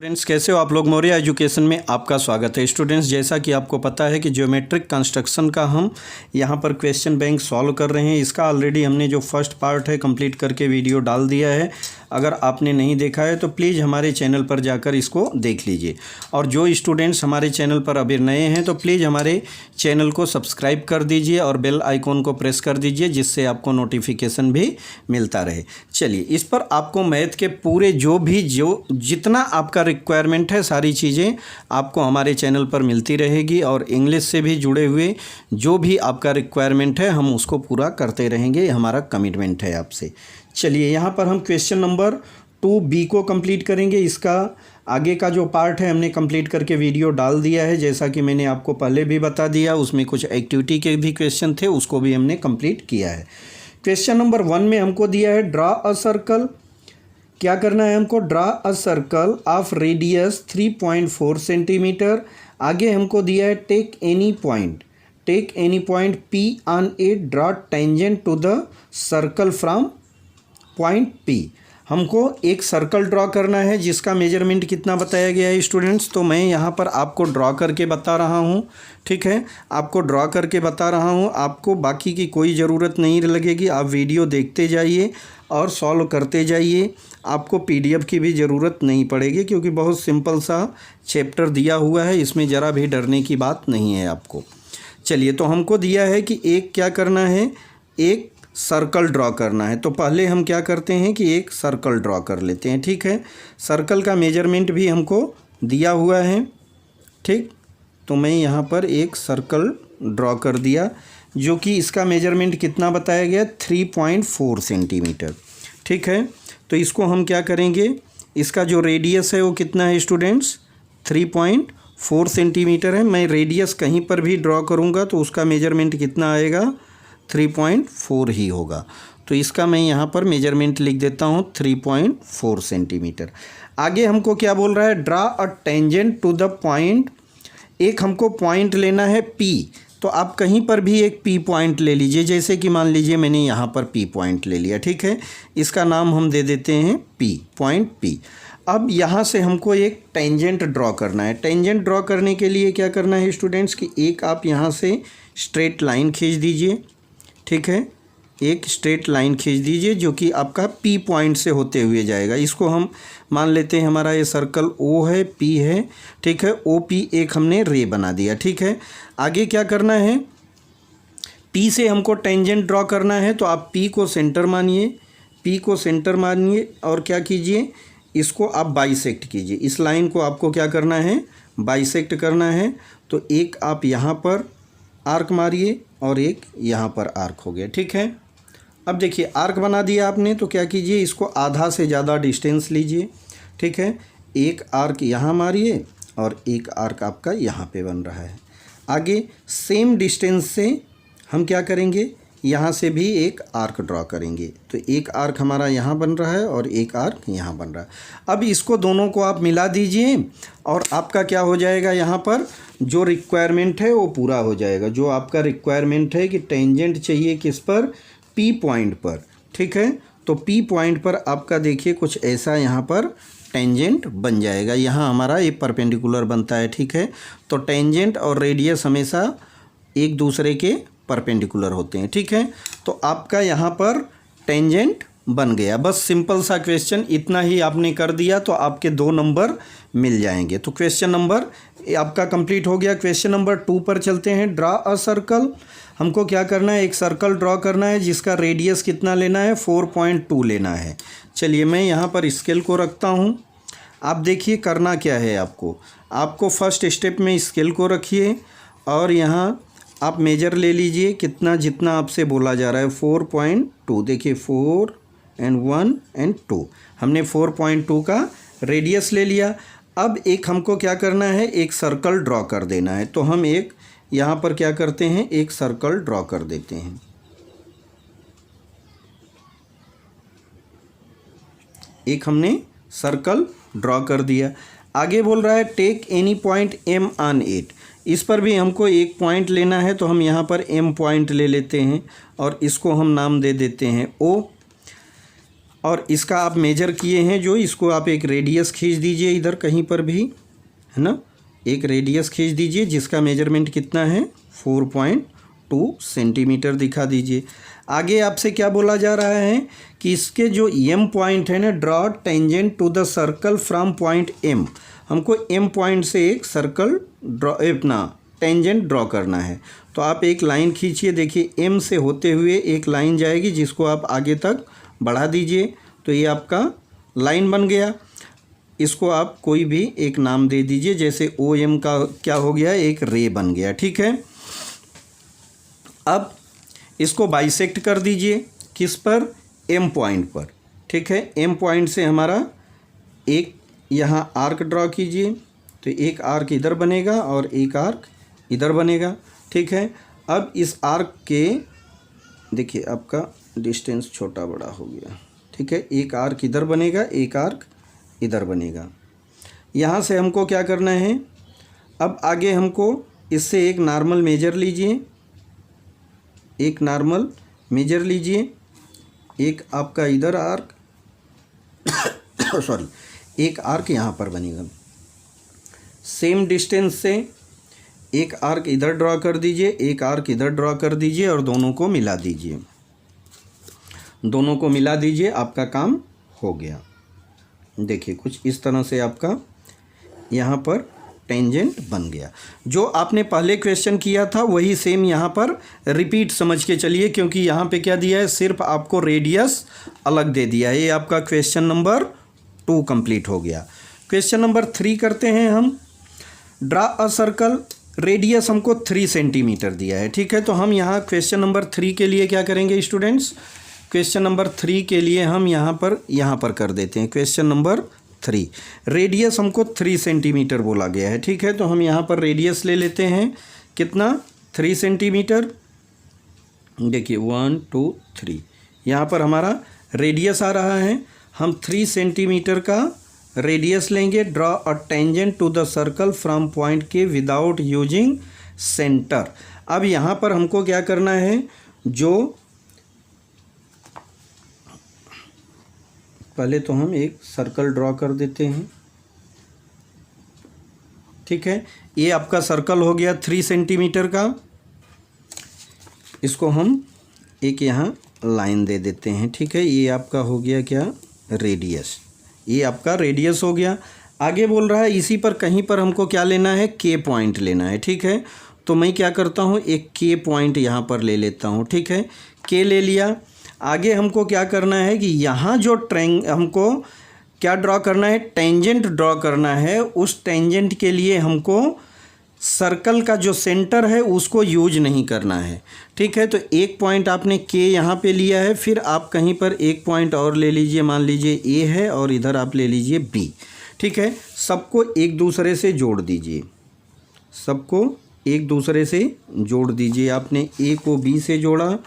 Students कैसे हो आप लोग। मौर्य एजुकेशन में आपका स्वागत है। स्टूडेंट्स जैसा कि आपको पता है कि ज्योमेट्रिक कंस्ट्रक्शन का हम यहाँ पर क्वेश्चन बैंक सॉल्व कर रहे हैं। इसका ऑलरेडी हमने जो फर्स्ट पार्ट है कंप्लीट करके वीडियो डाल दिया है। अगर आपने नहीं देखा है तो प्लीज़ हमारे चैनल पर जाकर इसको देख लीजिए। और जो स्टूडेंट्स हमारे चैनल पर अभी नए हैं तो प्लीज़ हमारे चैनल को सब्सक्राइब कर दीजिए और बेल आइकॉन को प्रेस कर दीजिए, जिससे आपको नोटिफिकेशन भी मिलता रहे। चलिए, इस पर आपको मैथ के पूरे जो जितना आपका रिक्वायरमेंट है सारी चीज़ें आपको हमारे चैनल पर मिलती रहेगी। और इंग्लिश से भी जुड़े हुए जो भी आपका रिक्वायरमेंट है हम उसको पूरा करते रहेंगे, ये हमारा कमिटमेंट है आपसे। चलिए, यहाँ पर हम क्वेश्चन नंबर 2B को कंप्लीट करेंगे। इसका आगे का जो पार्ट है हमने कंप्लीट करके वीडियो डाल दिया है, जैसा कि मैंने आपको पहले भी बता दिया। उसमें कुछ एक्टिविटी के भी क्वेश्चन थे, उसको भी हमने कंप्लीट किया है। क्वेश्चन नंबर 1 में हमको दिया है ड्रा अ सर्कल। क्या करना है हमको? Draw a circle of radius 3.4 centimetre. आगे हमको दिया है take any point P on A, draw tangent to the circle from point P। हमको एक सर्कल ड्रॉ करना है जिसका मेजरमेंट कितना बताया गया है स्टूडेंट्स। तो मैं यहाँ पर आपको ड्रॉ करके बता रहा हूँ, ठीक है, आपको ड्रॉ करके बता रहा हूँ। आपको बाकी की कोई ज़रूरत नहीं लगेगी, आप वीडियो देखते जाइए और सॉल्व करते जाइए। आपको PDF की भी ज़रूरत नहीं पड़ेगी, क्योंकि बहुत सिंपल सा चैप्टर दिया हुआ है, इसमें ज़रा भी डरने की बात नहीं है आपको। चलिए, तो हमको दिया है कि एक क्या करना है, एक सर्कल ड्रॉ करना है। तो पहले हम क्या करते हैं कि एक सर्कल ड्रॉ कर लेते हैं, ठीक है। सर्कल का मेजरमेंट भी हमको दिया हुआ है, ठीक। तो मैं यहाँ पर एक सर्कल ड्रॉ कर दिया, जो कि इसका मेजरमेंट कितना बताया गया, 3.4 सेंटीमीटर, ठीक है। तो इसको हम क्या करेंगे, इसका जो रेडियस है वो कितना है स्टूडेंट्स, 3.4 सेंटीमीटर है। मैं रेडियस कहीं पर भी ड्रॉ करूँगा तो उसका मेजरमेंट कितना आएगा, 3.4 ही होगा। तो इसका मैं यहाँ पर मेजरमेंट लिख देता हूँ 3.4 सेंटीमीटर। आगे हमको क्या बोल रहा है, draw a tangent to the point. एक हमको पॉइंट लेना है P। तो आप कहीं पर भी एक P पॉइंट ले लीजिए, जैसे कि मान लीजिए मैंने यहाँ पर P पॉइंट ले लिया, ठीक है। इसका नाम हम दे देते हैं P, पॉइंट P। अब यहाँ से हमको एक टेंजेंट ड्रॉ करना है। टेंजेंट ड्रॉ करने के लिए क्या करना है स्टूडेंट्स कि एक आप यहाँ से स्ट्रेट लाइन खींच दीजिए, ठीक है। एक स्ट्रेट लाइन खींच दीजिए जो कि आपका P पॉइंट से होते हुए जाएगा। इसको हम मान लेते हैं हमारा ये सर्कल O है, P है, ठीक है। OP एक हमने रे बना दिया, ठीक है। आगे क्या करना है, P से हमको टेंजेंट ड्रॉ करना है। तो आप P को सेंटर मानिए, P को सेंटर मानिए और क्या कीजिए, इसको आप बाइसेक्ट कीजिए। इस लाइन को आपको क्या करना है, बाइसेक्ट करना है। तो एक आप यहाँ पर आर्क मारिए और एक यहाँ पर आर्क हो गया, ठीक है। अब देखिए, आर्क बना दिया आपने, तो क्या कीजिए, इसको आधा से ज़्यादा डिस्टेंस लीजिए, ठीक है। एक आर्क यहाँ मारिए और एक आर्क आपका यहाँ पे बन रहा है। आगे सेम डिस्टेंस से हम क्या करेंगे, यहाँ से भी एक आर्क ड्रॉ करेंगे। तो एक आर्क हमारा यहाँ बन रहा है और एक आर्क यहाँ बन रहा है। अब इसको दोनों को आप मिला दीजिए और आपका क्या हो जाएगा, यहाँ पर जो रिक्वायरमेंट है वो पूरा हो जाएगा। जो आपका रिक्वायरमेंट है कि टेंजेंट चाहिए किस पर, P पॉइंट पर, ठीक है। तो P पॉइंट पर आपका देखिए कुछ ऐसा यहाँ पर टेंजेंट बन जाएगा। यहाँ हमारा ये परपेंडिकुलर बनता है, ठीक है। तो टेंजेंट और रेडियस हमेशा एक दूसरे के परपेंडिकुलर होते हैं, ठीक है। तो आपका यहाँ पर टेंजेंट बन गया। बस सिंपल सा क्वेश्चन इतना ही आपने कर दिया तो आपके 2 नंबर मिल जाएंगे। तो क्वेश्चन नंबर आपका कंप्लीट हो गया। क्वेश्चन नंबर 2 पर चलते हैं। Draw a circle. हमको क्या करना है, एक सर्कल ड्रॉ करना है जिसका रेडियस कितना लेना है, 4.2 लेना है। चलिए, मैं यहाँ पर स्केल को रखता हूँ। आप देखिए करना क्या है, आपको फर्स्ट स्टेप में स्केल को रखिए और यहाँ आप मेजर ले लीजिए कितना, जितना आपसे बोला जा रहा है, 4.2। देखिए 4 and 1 and 2 हमने 4.2 का रेडियस ले लिया। अब एक हमको क्या करना है, एक सर्कल ड्रॉ कर देना है। तो हम एक यहाँ पर क्या करते हैं, एक सर्कल ड्रॉ कर देते हैं। एक हमने सर्कल ड्रॉ कर दिया। आगे बोल रहा है take any point M on it. इस पर भी हमको एक पॉइंट लेना है, तो हम यहाँ पर M पॉइंट ले लेते हैं और इसको हम नाम दे देते हैं O। और इसका आप मेजर किए हैं जो, इसको आप एक रेडियस खींच दीजिए इधर कहीं पर भी, है ना, एक रेडियस खींच दीजिए जिसका मेजरमेंट कितना है 4.2 सेंटीमीटर दिखा दीजिए। आगे आपसे क्या बोला जा रहा है कि इसके जो एम पॉइंट है ना, draw tangent to the circle from point M, हमको एम पॉइंट से एक सर्कल ड्रॉ अपना टेंजेंट ड्रॉ करना है। तो आप एक लाइन खींचिए, देखिए एम से होते हुए एक लाइन जाएगी जिसको आप आगे तक बढ़ा दीजिए, तो ये आपका लाइन बन गया। इसको आप कोई भी एक नाम दे दीजिए, जैसे ओ एम का क्या हो गया, एक रे बन गया, ठीक है। अब इसको बाइसेक्ट कर दीजिए, किस पर, एम पॉइंट पर, ठीक है। एम पॉइंट से हमारा एक यहाँ आर्क ड्रॉ कीजिए, तो एक आर्क इधर बनेगा और एक आर्क इधर बनेगा, ठीक है। अब इस आर्क के देखिए आपका डिस्टेंस छोटा बड़ा हो गया, ठीक है। एक आर्क इधर बनेगा, एक आर्क इधर बनेगा। यहाँ से हमको क्या करना है, अब आगे हमको इससे एक नॉर्मल मेजर लीजिए, एक नॉर्मल मेजर लीजिए, एक आपका इधर आर्क सॉरी, एक आर्क यहाँ पर बनेगा। सेम डिस्टेंस से एक आर्क इधर ड्रॉ कर दीजिए, एक आर्क इधर ड्रॉ कर दीजिए और दोनों को मिला दीजिए, दोनों को मिला दीजिए, आपका काम हो गया। देखिए कुछ इस तरह से आपका यहाँ पर टेंजेंट बन गया। जो आपने पहले क्वेश्चन किया था वही सेम यहाँ पर रिपीट समझ के चलिए, क्योंकि यहाँ पे क्या दिया है, सिर्फ आपको रेडियस अलग दे दिया है। ये आपका क्वेश्चन नंबर 2 कंप्लीट हो गया। क्वेश्चन नंबर 3 करते हैं हम। ड्रा अ सर्कल, रेडियस हमको 3 सेंटीमीटर दिया है, ठीक है। तो हम यहाँ क्वेश्चन नंबर 3 के लिए क्या करेंगे स्टूडेंट्स, क्वेश्चन नंबर 3 के लिए हम यहाँ पर कर देते हैं। क्वेश्चन नंबर 3, रेडियस हमको 3 सेंटीमीटर बोला गया है, ठीक है। तो हम यहाँ पर रेडियस ले लेते हैं, कितना, 3 सेंटीमीटर। देखिए 1 2 3, यहाँ पर हमारा रेडियस आ रहा है। हम 3 सेंटीमीटर का रेडियस लेंगे। Draw a tangent to the circle from point K without using centre. अब यहाँ पर हमको क्या करना है, जो पहले तो हम एक सर्कल ड्रॉ कर देते हैं, ठीक है। ये आपका सर्कल हो गया 3 सेंटीमीटर का। इसको हम एक यहाँ लाइन दे देते हैं, ठीक है। ये आपका हो गया क्या, रेडियस, ये आपका रेडियस हो गया। आगे बोल रहा है इसी पर कहीं पर हमको क्या लेना है, के पॉइंट लेना है, ठीक है। तो मैं क्या करता हूँ, एक के पॉइंट यहाँ पर ले लेता हूँ, ठीक है। के ले लिया। आगे हमको क्या करना है कि यहाँ जो हमको क्या ड्रॉ करना है, टेंजेंट ड्रॉ करना है। उस टेंजेंट के लिए हमको सर्कल का जो सेंटर है उसको यूज नहीं करना है, ठीक है। तो एक पॉइंट आपने के यहाँ पे लिया है, फिर आप कहीं पर एक पॉइंट और ले लीजिए, मान लीजिए ए है और इधर आप ले लीजिए बी, ठीक है। सबको एक दूसरे से जोड़ दीजिए, सबको एक दूसरे से जोड़ दीजिए। आपने ए को बी से जोड़ा,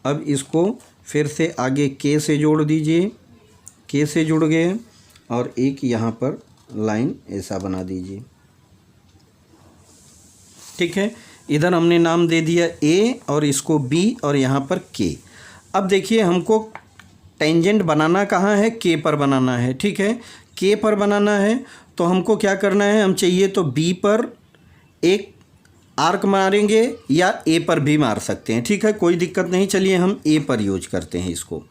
अब इसको फिर से आगे के से जोड़ दीजिए, के से जुड़ गए, और एक यहाँ पर लाइन ऐसा बना दीजिए, ठीक है। इधर हमने नाम दे दिया ए और इसको बी और यहाँ पर के। अब देखिए हमको टेंजेंट बनाना कहाँ है, के पर बनाना है, ठीक है। के पर बनाना है तो हमको क्या करना है, हम चाहिए तो बी पर एक आर्क मारेंगे या ए पर भी मार सकते हैं, ठीक है, कोई दिक्कत नहीं। चलिए हम ए पर यूज करते हैं इसको,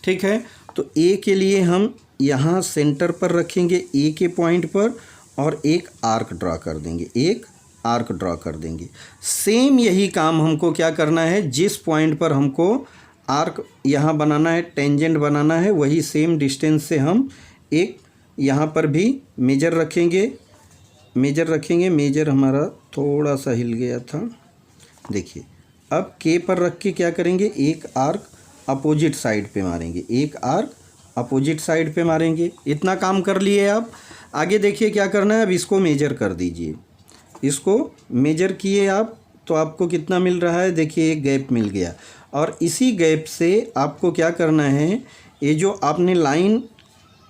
ठीक है। तो ए के लिए हम यहाँ सेंटर पर रखेंगे ए के पॉइंट पर और एक आर्क ड्रॉ कर देंगे, एक आर्क ड्रॉ कर देंगे। सेम यही काम हमको क्या करना है, जिस पॉइंट पर हमको आर्क यहाँ बनाना है, टेंजेंट बनाना है, वही सेम डिस्टेंस से हम एक यहाँ पर भी मेजर रखेंगे, मेजर हमारा थोड़ा सा हिल गया था, देखिए। अब के पर रख के क्या करेंगे, एक आर्क अपोजिट साइड पे मारेंगे, एक आर्क अपोजिट साइड पे मारेंगे। इतना काम कर लिए आप। आगे देखिए क्या करना है, अब इसको मेजर कर दीजिए। इसको मेजर किए आप तो आपको कितना मिल रहा है, देखिए एक गैप मिल गया। और इसी गैप से आपको क्या करना है, ये जो आपने लाइन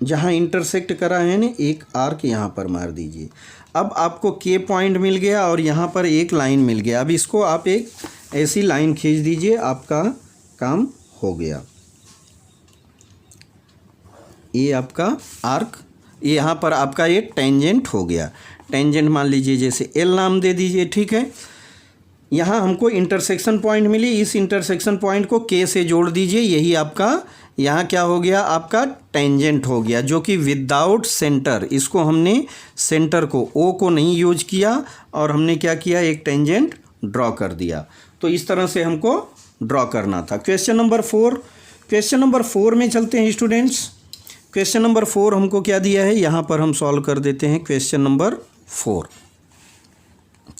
जहाँ इंटरसेक्ट करा है ना, एक आर्क यहाँ पर मार दीजिए। अब आपको के पॉइंट मिल गया और यहाँ पर एक लाइन मिल गया। अब इसको आप एक ऐसी लाइन खींच दीजिए, आपका काम हो गया। ये आपका आर्क, ये यहाँ पर आपका ये टेंजेंट हो गया। टेंजेंट मान लीजिए जैसे एल नाम दे दीजिए, ठीक है। यहाँ हमको इंटरसेक्शन पॉइंट मिली, इस इंटरसेक्शन पॉइंट को के से जोड़ दीजिए, यही आपका यहाँ क्या हो गया, आपका टेंजेंट हो गया, जो कि विदाउट सेंटर, इसको हमने सेंटर को ओ को नहीं यूज किया और हमने क्या किया, एक टेंजेंट ड्रॉ कर दिया। तो इस तरह से हमको ड्रॉ करना था। क्वेश्चन नंबर 4, क्वेश्चन नंबर 4 में चलते हैं स्टूडेंट्स। क्वेश्चन नंबर 4 हमको क्या दिया है, यहाँ पर हम सॉल्व कर देते हैं क्वेश्चन नंबर 4।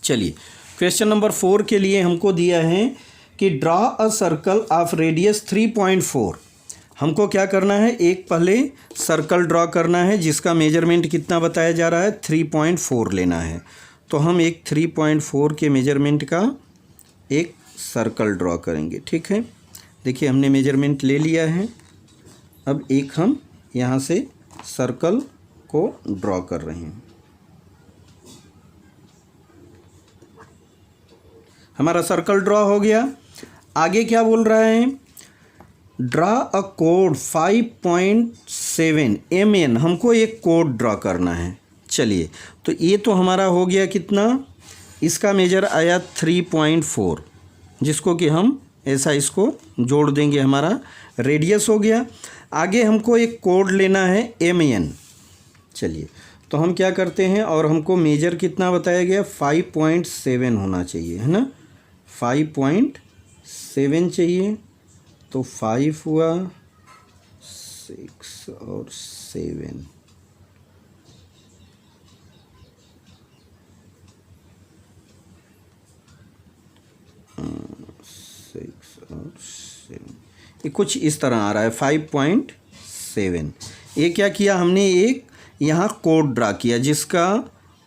चलिए, क्वेश्चन नंबर 4 के लिए हमको दिया है कि draw a circle of radius 3.4। हमको क्या करना है, एक पहले सर्कल ड्रॉ करना है जिसका मेजरमेंट कितना बताया जा रहा है, 3.4 लेना है। तो हम एक 3.4 के मेजरमेंट का एक सर्कल ड्रॉ करेंगे, ठीक है। देखिए हमने मेजरमेंट ले लिया है। अब एक हम यहाँ से सर्कल को ड्रॉ कर रहे हैं। हमारा सर्कल ड्रॉ हो गया। आगे क्या बोल रहा है, ड्रा अ कोड 5.7 mn, हमको एक कोड ड्रॉ करना है। चलिए, तो ये तो हमारा हो गया कितना, इसका मेजर आया 3.4, जिसको कि हम ऐसा इसको जोड़ देंगे, हमारा रेडियस हो गया। आगे हमको एक कोड लेना है mn। चलिए, तो हम क्या करते हैं, और हमको मेजर कितना बताया गया, 5.7 होना चाहिए, है ना, 5.7 चाहिए। तो 5 हुआ, 6 और 7, ये कुछ इस तरह आ रहा है 5.7। ये क्या किया हमने, एक यहाँ कोड ड्रा किया जिसका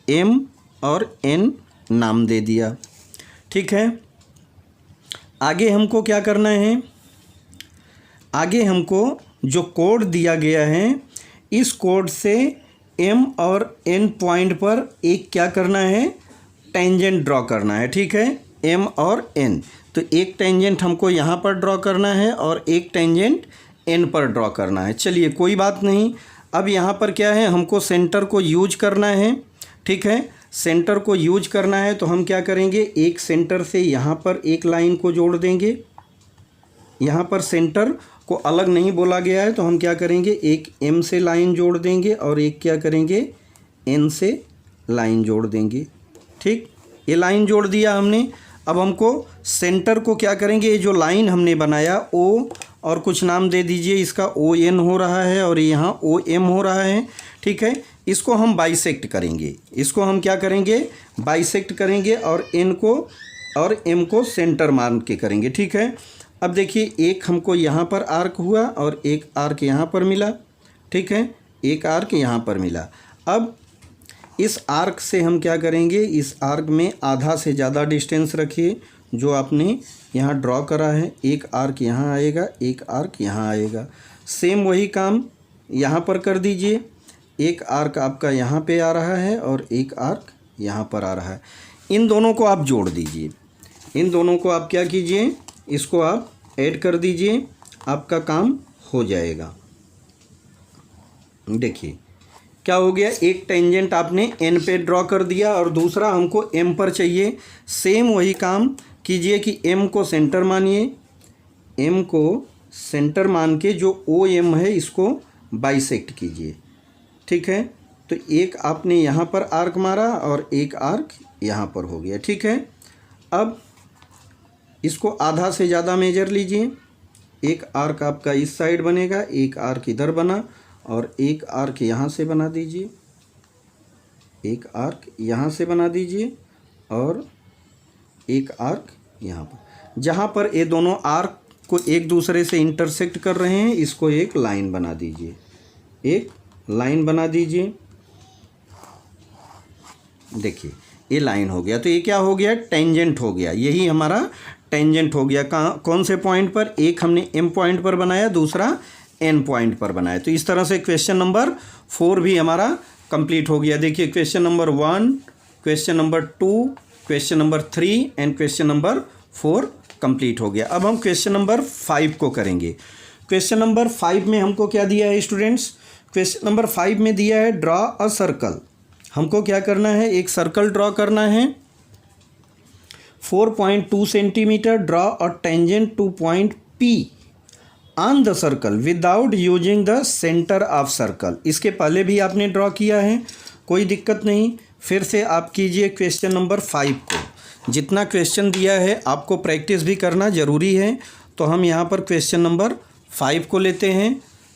m और n नाम दे दिया, ठीक है। आगे हमको क्या करना है, आगे हमको जो कोड दिया गया है, इस कोड से m और n पॉइंट पर एक क्या करना है, टेंजेंट ड्रॉ करना है, ठीक है, m और n। तो एक टेंजेंट हमको यहाँ पर ड्रॉ करना है और एक टेंजेंट n पर ड्रॉ करना है। चलिए, कोई बात नहीं। अब यहाँ पर क्या है, हमको सेंटर को यूज करना है, ठीक है, सेंटर को यूज करना है। तो हम क्या करेंगे, एक सेंटर से यहाँ पर एक लाइन को जोड़ देंगे। यहाँ पर सेंटर को अलग नहीं बोला गया है, तो हम क्या करेंगे, एक m से लाइन जोड़ देंगे और एक क्या करेंगे, n से लाइन जोड़ देंगे, ठीक। ये लाइन जोड़ दिया हमने। अब हमको सेंटर को क्या करेंगे, ये जो लाइन हमने बनाया o, और कुछ नाम दे दीजिए, इसका ON हो रहा है और यहाँ OM हो रहा है, ठीक है। इसको हम बाइसेक्ट करेंगे, इसको हम क्या करेंगे, बाइसेक्ट करेंगे, और n को और m को सेंटर मान के करेंगे, ठीक है। अब देखिए, एक हमको यहाँ पर आर्क हुआ और एक आर्क यहाँ पर मिला, ठीक है, एक आर्क यहाँ पर मिला। अब इस आर्क से हम क्या करेंगे, इस आर्क में आधा से ज़्यादा डिस्टेंस रखिए जो आपने यहाँ ड्रॉ करा है। एक आर्क यहाँ आएगा, एक आर्क यहाँ आएगा। सेम वही काम यहाँ पर कर दीजिए। एक आर्क आपका यहाँ पे आ रहा है और एक आर्क यहाँ पर आ रहा है। इन दोनों को आप जोड़ दीजिए, इन दोनों को आप क्या कीजिए, इसको आप ऐड कर दीजिए, आपका काम हो जाएगा। देखिए क्या हो गया, एक टेंजेंट आपने n पे ड्रॉ कर दिया और दूसरा हमको m पर चाहिए। सेम वही काम कीजिए कि m को सेंटर मानिए, m को सेंटर मान के जो OM है इसको बाइसेक्ट कीजिए, ठीक है। तो एक आपने यहाँ पर आर्क मारा और एक आर्क यहाँ पर हो गया, ठीक है। अब इसको आधा से ज़्यादा मेजर लीजिए। एक आर्क आपका इस साइड बनेगा, एक आर्क इधर बना, और एक आर्क यहाँ से बना दीजिए, एक आर्क यहाँ से बना दीजिए, और एक आर्क यहाँ पर। जहाँ पर ये दोनों आर्क को एक दूसरे से इंटरसेक्ट कर रहे हैं, इसको एक लाइन बना दीजिए, एक लाइन बना दीजिए। देखिए ये लाइन हो गया। तो ये क्या हो गया, टेंजेंट हो गया। यही हमारा टेंजेंट हो गया। कहाँ, कौन से पॉइंट पर, एक हमने m पॉइंट पर बनाया, दूसरा n पॉइंट पर बनाया। तो इस तरह से क्वेश्चन नंबर 4 भी हमारा कंप्लीट हो गया। देखिए question number 1, question number 2, question number 3 and question number 4 complete हो गया। अब हम क्वेश्चन नंबर 5 को करेंगे। क्वेश्चन नंबर 5 में हमको क्या दिया है स्टूडेंट्स, क्वेश्चन नंबर 5 में दिया है ड्रॉ अ सर्कल। हमको क्या करना है, एक सर्कल ड्रॉ करना है 4.2 centimetre. Draw a tangent two point P on the circle without using the centre of circle. इसके पहले भी आपने ड्रॉ किया है, कोई दिक्कत नहीं। फिर से आप कीजिए क्वेश्चन नंबर 5 को। जितना क्वेश्चन दिया है आपको प्रैक्टिस भी करना ज़रूरी है। तो हम यहाँ पर क्वेश्चन नंबर 5 को लेते हैं।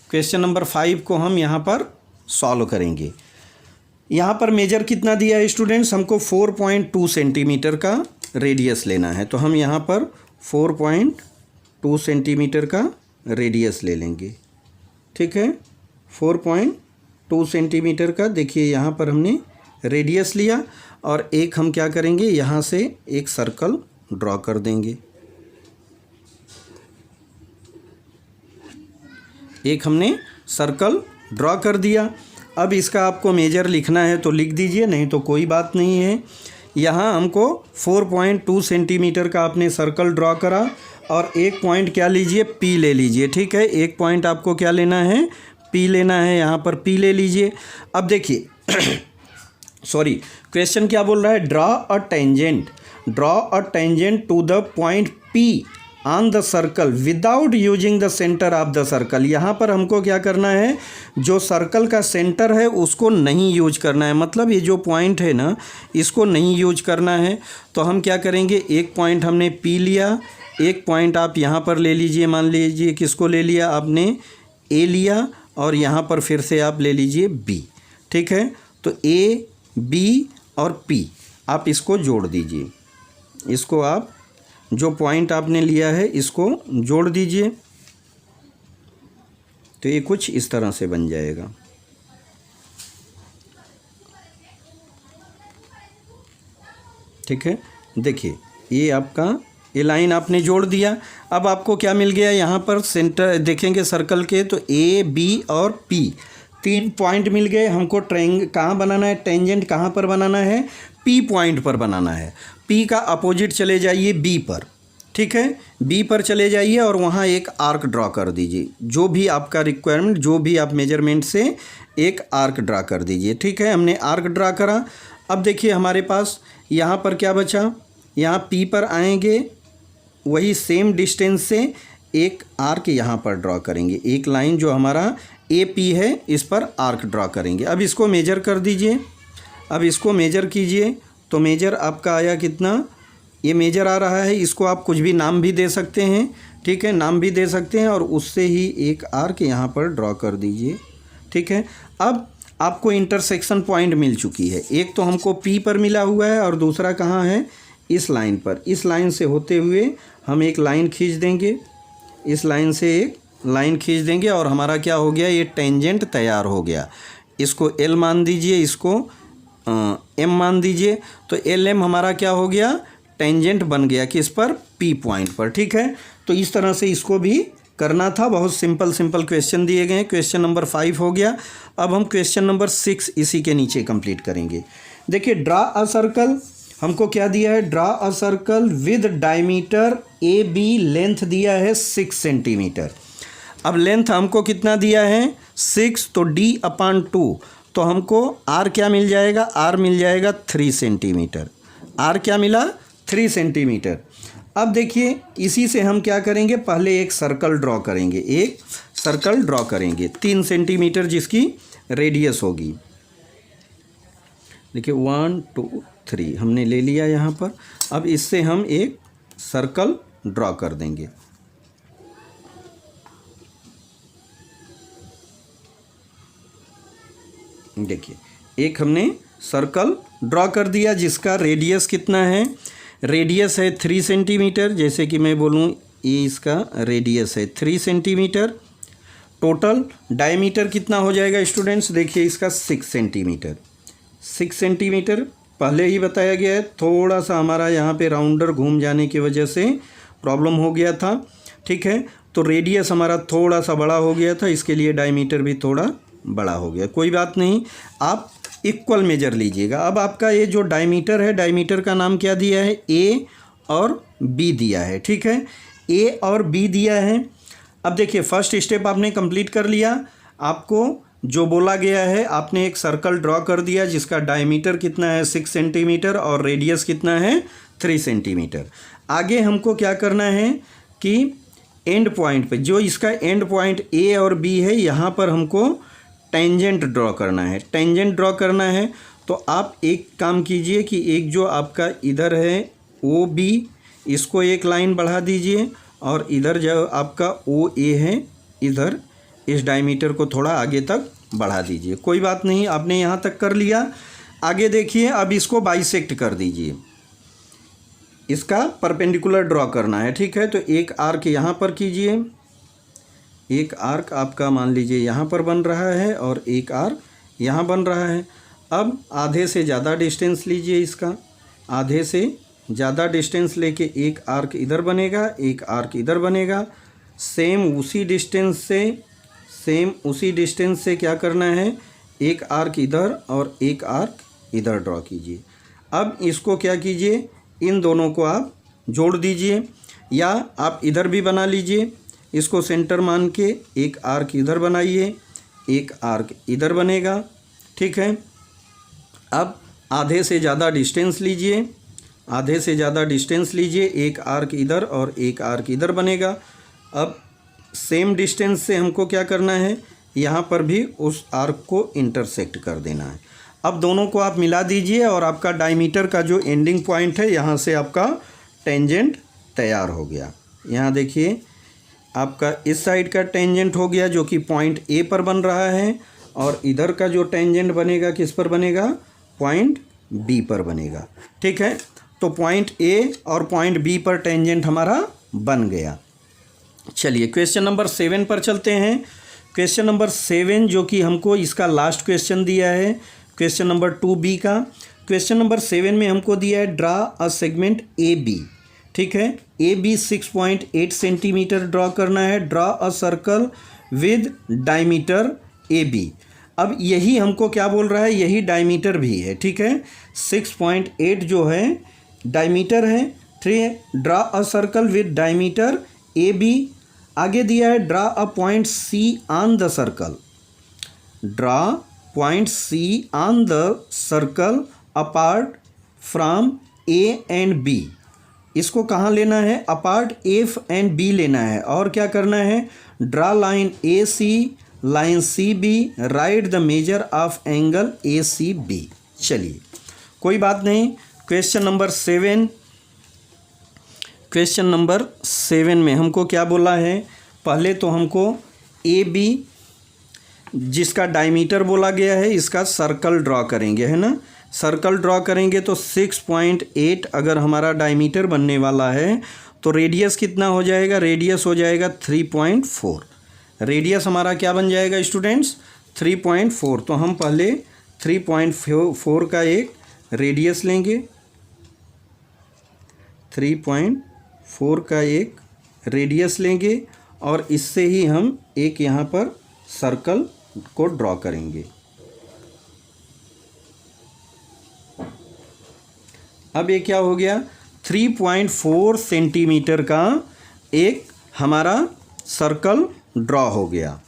क्वेश्चन नंबर 5 को हम यहाँ पर सॉल्व करेंगे। यहाँ पर मेजर कितना दिया है स्टूडेंट्स, हमको 4.2 सेंटीमीटर का रेडियस लेना है। तो हम यहाँ पर 4.2 सेंटीमीटर का रेडियस ले लेंगे। ठीक है, 4.2 सेंटीमीटर का देखिए यहाँ पर हमने रेडियस लिया और एक हम क्या करेंगे, यहाँ से एक सर्कल ड्रॉ कर देंगे। एक हमने सर्कल ड्रॉ कर दिया। अब इसका आपको मेजर लिखना है तो लिख दीजिए, नहीं तो कोई बात नहीं है। यहाँ हमको 4.2 सेंटीमीटर का आपने सर्कल ड्रॉ करा और एक पॉइंट क्या लीजिए, P ले लीजिए। ठीक है, एक पॉइंट आपको क्या लेना है, P लेना है। यहाँ पर P ले लीजिए। अब देखिए सॉरी, क्वेश्चन क्या बोल रहा है, draw a tangent to the point P on the circle without using the centre of the circle. यहाँ पर हमको क्या करना है, जो सर्कल का सेंटर है उसको नहीं यूज करना है। मतलब ये जो पॉइंट है ना, इसको नहीं यूज करना है। तो हम क्या करेंगे, एक पॉइंट हमने P लिया, एक पॉइंट आप यहाँ पर ले लीजिए। मान लीजिए किसको ले लिया आपने, A लिया, और यहाँ पर फिर से आप ले लीजिए B। ठीक है, तो A, B और P आप इसको जोड़ दीजिए। इसको आप जो पॉइंट आपने लिया है इसको जोड़ दीजिए। तो ये कुछ इस तरह से बन जाएगा। ठीक है, देखिए ये आपका ये लाइन आपने जोड़ दिया। अब आपको क्या मिल गया, यहाँ पर सेंटर देखेंगे सर्कल के तो A, B और P 3 पॉइंट मिल गए। हमको कहाँ बनाना है, टेंजेंट कहाँ पर बनाना है, P पॉइंट पर बनाना है। P का अपोजिट चले जाइए B पर। ठीक है, B पर चले जाइए और वहाँ एक आर्क ड्रॉ कर दीजिए। जो भी आपका रिक्वायरमेंट, जो भी आप मेजरमेंट से एक आर्क ड्रॉ कर दीजिए। ठीक है, हमने आर्क ड्रॉ करा। अब देखिए हमारे पास यहाँ पर क्या बचा, यहाँ P पर आएंगे, वही सेम डिस्टेंस से एक आर्क यहाँ पर ड्रॉ करेंगे। एक लाइन जो हमारा AP है इस पर आर्क ड्रॉ करेंगे। अब इसको मेजर कर दीजिए। अब इसको मेजर कीजिए तो मेजर आपका आया कितना, ये मेजर आ रहा है। इसको आप कुछ भी नाम भी दे सकते हैं। ठीक है, नाम भी दे सकते हैं और उससे ही एक आर्क यहाँ पर ड्रॉ कर दीजिए। ठीक है, अब आपको इंटरसेक्शन पॉइंट मिल चुकी है। एक तो हमको P पर मिला हुआ है और दूसरा कहाँ है, इस लाइन पर। इस लाइन से होते हुए हम एक लाइन खींच देंगे, इस लाइन से एक लाइन खींच देंगे और हमारा क्या हो गया, ये टेंजेंट तैयार हो गया। इसको L मान दीजिए, इसको M मान दीजिए। तो LM हमारा क्या हो गया, टेंजेंट बन गया किस पर, P पॉइंट पर। ठीक है, तो इस तरह से इसको भी करना था। बहुत सिंपल क्वेश्चन दिए गए। क्वेश्चन नंबर 5 हो गया। अब हम क्वेश्चन नंबर 6 इसी के नीचे कंप्लीट करेंगे। देखिए ड्रा अ सर्कल, हमको क्या दिया है, draw a circle with diameter AB, length दिया है 6 सेंटीमीटर। अब लेंथ हमको कितना दिया है, 6, तो D/2, तो हमको R क्या मिल जाएगा, R मिल जाएगा 3 सेंटीमीटर। R क्या मिला, 3 सेंटीमीटर। अब देखिए इसी से हम क्या करेंगे, पहले एक सर्कल ड्रॉ करेंगे। एक सर्कल ड्रॉ करेंगे 3 सेंटीमीटर जिसकी रेडियस होगी। देखिए 1 2 3 हमने ले लिया यहाँ पर। अब इससे हम एक सर्कल ड्रॉ कर देंगे। देखिए एक हमने सर्कल ड्रॉ कर दिया जिसका रेडियस कितना है, रेडियस है 3 सेंटीमीटर। जैसे कि मैं बोलूँ ये इसका रेडियस है 3 सेंटीमीटर। टोटल डायमीटर कितना हो जाएगा स्टूडेंट्स, देखिए इसका 6 सेंटीमीटर। 6 सेंटीमीटर पहले ही बताया गया है। थोड़ा सा हमारा यहाँ पे राउंडर घूम जाने की वजह से प्रॉब्लम हो गया था। ठीक है, तो रेडियस हमारा थोड़ा सा बड़ा हो गया था, इसके लिए डायमीटर भी थोड़ा बड़ा हो गया। कोई बात नहीं, आप इक्वल मेजर लीजिएगा। अब आपका ये जो डायमीटर है, डायमीटर का नाम क्या दिया है, A और B दिया है। ठीक है, A और B दिया है। अब देखिए फर्स्ट स्टेप आपने कंप्लीट कर लिया। आपको जो बोला गया है, आपने एक सर्कल ड्रॉ कर दिया जिसका डायमीटर कितना है 6 सेंटीमीटर और रेडियस कितना है 3 सेंटीमीटर। आगे हमको क्या करना है कि एंड पॉइंट पे, जो इसका एंड पॉइंट ए और बी है, यहाँ पर हमको टेंजेंट ड्रॉ करना है। टेंजेंट ड्रॉ करना है तो आप एक काम कीजिए कि एक जो आपका इधर है ओ बी, इसको एक लाइन बढ़ा दीजिए और इधर जो आपका ओ ए है, इधर इस डायमीटर को थोड़ा आगे तक बढ़ा दीजिए। कोई बात नहीं, आपने यहाँ तक कर लिया। आगे देखिए, अब इसको बाइसेक्ट कर दीजिए, इसका परपेंडिकुलर ड्रॉ करना है। ठीक है, तो एक आर्क यहाँ पर कीजिए, एक आर्क आपका मान लीजिए यहाँ पर बन रहा है और एक आर्क यहाँ बन रहा है। अब आधे से ज़्यादा डिस्टेंस लीजिए, इसका आधे से ज़्यादा डिस्टेंस लेके एक आर्क इधर बनेगा, एक आर्क इधर बनेगा। सेम उसी डिस्टेंस से क्या करना है, एक आर्क इधर और एक आर्क इधर ड्रॉ कीजिए। अब इसको क्या कीजिए, इन दोनों को आप जोड़ दीजिए, या आप इधर भी बना लीजिए। इसको सेंटर मान के एक आर्क इधर बनाइए, एक आर्क इधर बनेगा। ठीक है, अब आधे से ज़्यादा डिस्टेंस लीजिए, आधे से ज़्यादा डिस्टेंस लीजिए, एक आर्क इधर और एक आर्क इधर बनेगा। अब सेम डिस्टेंस से हमको क्या करना है, यहाँ पर भी उस आर्क को इंटरसेक्ट कर देना है। अब दोनों को आप मिला दीजिए और आपका डायमीटर का जो एंडिंग पॉइंट है, यहाँ से आपका टेंजेंट तैयार हो गया। यहाँ देखिए, आपका इस साइड का टेंजेंट हो गया जो कि पॉइंट ए पर बन रहा है, और इधर का जो टेंजेंट बनेगा किस पर बनेगा, पॉइंट बी पर बनेगा। ठीक है, तो पॉइंट ए और पॉइंट बी पर टेंजेंट हमारा बन गया। चलिए क्वेश्चन नंबर 7 पर चलते हैं। क्वेश्चन नंबर 7 जो कि हमको इसका लास्ट क्वेश्चन दिया है, क्वेश्चन नंबर 2B का। क्वेश्चन नंबर 7 में हमको दिया है draw a segment A B. ठीक है, ए बी 6.8 सेंटीमीटर ड्रॉ करना है। Draw a circle with diameter A B. अब यही हमको क्या बोल रहा है, यही डायमीटर भी है। ठीक है, 6.8 जो है डायमीटर है। Draw a circle with diameter A B. आगे दिया है draw a point C on the circle. Draw point C on the circle apart from A and B. इसको कहाँ लेना है, अपार्ट एफ एंड बी लेना है। और क्या करना है, draw line A C, line C B, write the measure of angle A C B. चलिए कोई बात नहीं। क्वेश्चन नंबर 7 में हमको क्या बोला है, पहले तो हमको ए बी जिसका डायमीटर बोला गया है, इसका सर्कल ड्रॉ करेंगे, है ना। सर्कल ड्रॉ करेंगे तो 6.8 अगर हमारा डायमीटर बनने वाला है तो रेडियस कितना हो जाएगा, रेडियस हो जाएगा 3.4। रेडियस हमारा क्या बन जाएगा स्टूडेंट्स, 3.4। तो हम पहले 3.4 का एक रेडियस लेंगे, 3.4 का एक रेडियस लेंगे और इससे ही हम एक यहाँ पर सर्कल को ड्रॉ करेंगे। अब ये क्या हो गया, 3.4 सेंटीमीटर का एक हमारा सर्कल ड्रॉ हो गया।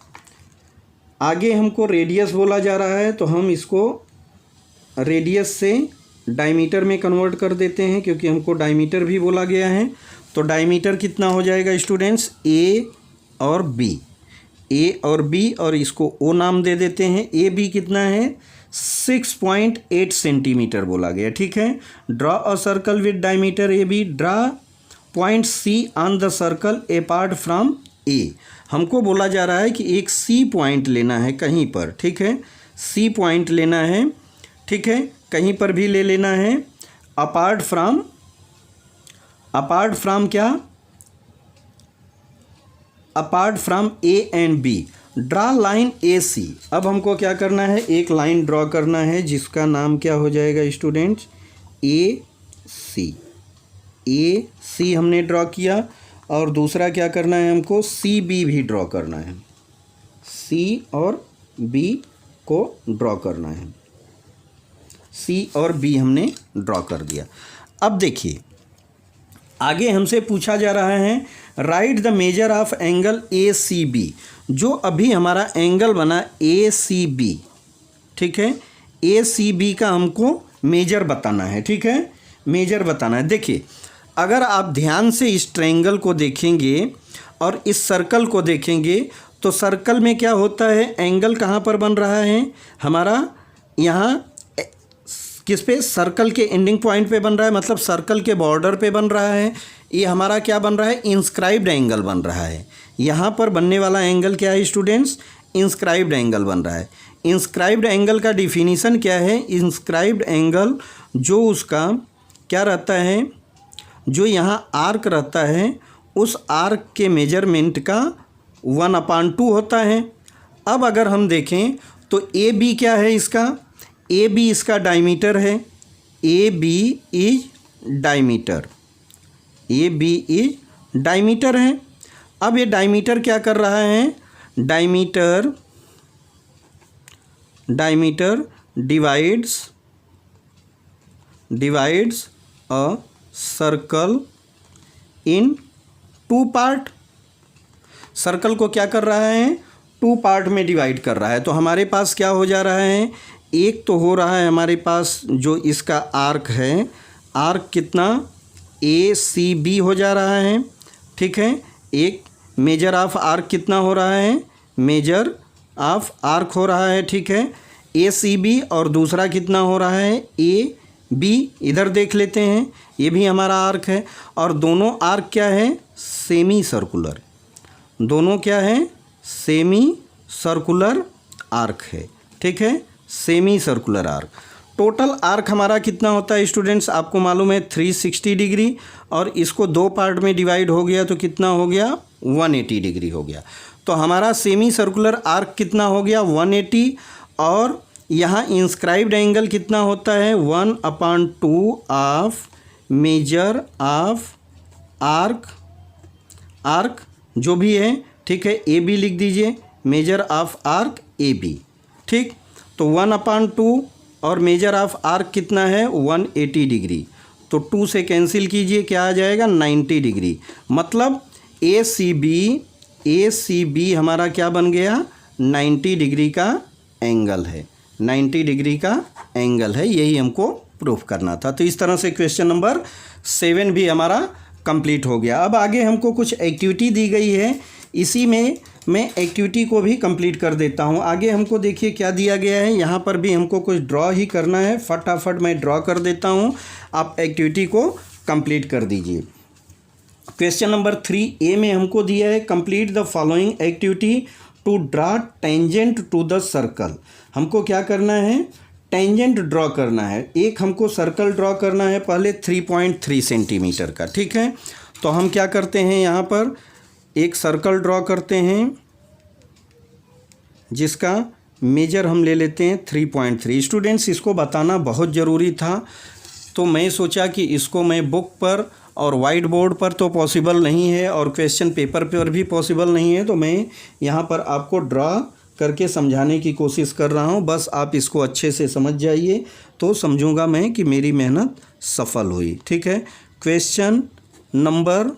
आगे हमको रेडियस बोला जा रहा है तो हम इसको रेडियस से डायमीटर में कन्वर्ट कर देते हैं, क्योंकि हमको डायमीटर भी बोला गया है। तो डायमीटर कितना हो जाएगा स्टूडेंट्स, ए और बी, ए और बी, और इसको ओ नाम दे देते हैं। ए बी कितना है, 6.8 सेंटीमीटर बोला गया। ठीक है, draw a circle with diameter A B. Draw point C on the circle apart from A. हमको बोला जा रहा है कि एक सी पॉइंट लेना है कहीं पर। ठीक है, सी पॉइंट लेना है। ठीक है, कहीं पर भी ले लेना है। अपार्ट फ्रॉम क्या, apart from A and B. Draw line A C. अब हमको क्या करना है, एक लाइन ड्रॉ करना है जिसका नाम क्या हो जाएगा स्टूडेंट्स, ए सी। ए सी हमने ड्रॉ किया, और दूसरा क्या करना है, हमको सी बी भी ड्रॉ करना है। सी और बी को ड्रॉ करना है। सी और बी हमने ड्रॉ कर दिया। अब देखिए आगे हमसे पूछा जा रहा है write the measure of angle A C B. जो अभी हमारा एंगल बना ए सी बी, ठीक है, ए सी बी का हमको मेजर बताना है, ठीक है, मेजर बताना है। देखिए अगर आप ध्यान से इस ट्रायंगल को देखेंगे और इस सर्कल को देखेंगे तो सर्कल में क्या होता है, एंगल कहाँ पर बन रहा है हमारा, यहाँ किस पे, सर्कल के एंडिंग पॉइंट पे बन रहा है, मतलब सर्कल के बॉर्डर पे बन रहा है। ये हमारा क्या बन रहा है, इंस्क्राइब्ड एंगल बन रहा है। यहाँ पर बनने वाला एंगल क्या है स्टूडेंट्स, इंस्क्राइब्ड एंगल बन रहा है। इंस्क्राइब्ड एंगल का डिफिनीशन क्या है, इंस्क्राइब्ड एंगल जो उसका क्या रहता है, जो यहाँ आर्क रहता है उस आर्क के मेजरमेंट का 1/2 होता है। अब अगर हम देखें तो ए बी क्या है इसका, ए बी इसका डायमीटर है, A B is diameter, A B is diameter है। अब ये डायमीटर क्या कर रहा है, diameter divides a circle in 2 part. Circle को क्या कर रहा है, 2 पार्ट में डिवाइड कर रहा है। तो हमारे पास क्या हो जा रहा है, एक तो हो रहा है हमारे पास जो इसका आर्क है, आर्क कितना ए सी बी हो जा रहा है, ठीक है। एक मेजर ऑफ आर्क कितना हो रहा है, मेजर ऑफ आर्क हो रहा है, ठीक है, ए सी बी। और दूसरा कितना हो रहा है, ए बी। इधर देख लेते हैं, ये भी हमारा आर्क है। और दोनों आर्क क्या है, सेमी सर्कुलर, दोनों क्या है, सेमी सर्कुलर आर्क है, ठीक है, semi circular arc. Total arc हमारा कितना होता है स्टूडेंट्स, आपको मालूम है 360 डिग्री, और इसको 2 पार्ट में डिवाइड हो गया तो कितना हो गया, 180 डिग्री हो गया। तो हमारा सेमी सर्कुलर आर्क कितना हो गया, 180। और यहाँ इंस्क्राइब्ड एंगल कितना होता है, 1/2 ऑफ मेजर ऑफ आर्क जो भी है, ठीक है, ए बी लिख दीजिए, measure of arc A B, ठीक। तो 1/2 और मेजर ऑफ आर्क कितना है, 180 डिग्री। तो 2 से कैंसिल कीजिए, क्या आ जाएगा, 90 डिग्री। मतलब ए सी बी हमारा क्या बन गया, 90 डिग्री का एंगल है, 90 डिग्री का एंगल है। यही हमको प्रूफ करना था। तो इस तरह से क्वेश्चन नंबर 7 भी हमारा कंप्लीट हो गया। अब आगे हमको कुछ एक्टिविटी दी गई है, इसी में मैं एक्टिविटी को भी कंप्लीट कर देता हूं। आगे हमको देखिए क्या दिया गया है, यहाँ पर भी हमको कुछ ड्रॉ ही करना है। फटाफट मैं ड्रॉ कर देता हूं, आप एक्टिविटी को कंप्लीट कर दीजिए। क्वेश्चन नंबर 3A में हमको दिया है complete the following activity to draw tangent to the circle. हमको क्या करना है, टेंजेंट ड्रॉ करना है। एक हमको सर्कल ड्रॉ करना है पहले 3.3 सेंटीमीटर का, ठीक है। तो हम क्या करते हैं, यहाँ पर एक सर्कल ड्रॉ करते हैं जिसका मेजर हम ले लेते हैं 3.3। स्टूडेंट्स इसको बताना बहुत ज़रूरी था, तो मैं सोचा कि इसको मैं बुक पर और वाइट बोर्ड पर तो पॉसिबल नहीं है और क्वेश्चन पेपर पर भी पॉसिबल नहीं है, तो मैं यहाँ पर आपको ड्रॉ करके समझाने की कोशिश कर रहा हूँ। बस आप इसको अच्छे से समझ जाइए तो समझूंगा मैं कि मेरी मेहनत सफल हुई, ठीक है। क्वेश्चन नंबर